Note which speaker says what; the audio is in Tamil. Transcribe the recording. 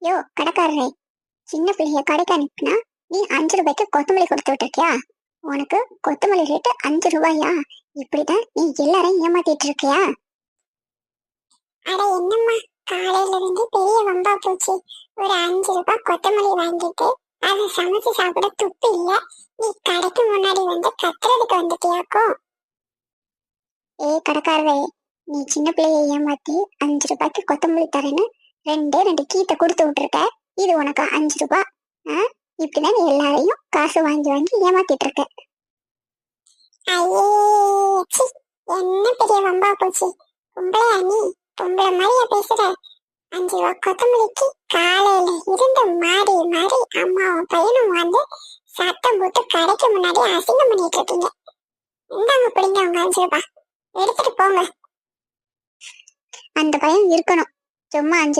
Speaker 1: யோ கடைக்காரரே, சின்ன பிள்ளைய கடைக்கு அனுப்புனா நீ 5 ரூபாய்க்கு கொத்தமல்லி கொடுத்து விட்டுருக்கியா? உனக்கு கொத்தமல்லி ரேட்டு 5 ரூபாயா? இப்படிதான் நீ எல்லாரையும் ஏமாத்திட்டு இருக்கியா?
Speaker 2: அட என்னம்மா, காலையில இருந்து பெரிய வம்பா போச்சு. ஒரு 5 ரூபாய் கொத்தமல்லி வாங்கிட்டு அதை சமைச்சு சாப்பிட துப்பு இல்ல. நீ கடைக்கு முன்னாடி வந்து கத்துறதுக்கு வந்துட்டியாக்கும்.
Speaker 1: கடைக்காரரே, நீ சின்ன பிள்ளைய ஏமாத்தி 5 ரூபாய்க்கு கொத்தமல்லி தரேன்னு ரெண்டே 2 கீத்தை கொடுத்து விட்டுருக்க. இது உனக்கு 5 ரூபாய்? இப்படிதான் நீ எல்லாரையும் காசு வாங்கி வாங்கி ஏமாத்திட்டு இருக்க.
Speaker 2: ஐயே சி, என்ன பெரிய வம்பா போச்சு. பொம்பளையா நீ? பொம்பளை மாதிரியா பேசுற? 5 ரூபாய் கொத்தமல்லிக்கு காலையில இருந்து மாறி மாறி அம்மாவும் பையனும் வந்து சத்தம் போட்டு கடைக்கு முன்னாடி அசிங்கம் பண்ணிட்டு இருக்கீங்க. இந்தாங்க பிடிங்க உங்க 5 ரூபாய், எடுத்துட்டு போங்க.
Speaker 1: அந்த பையன் இருக்கணும். சும்மா 5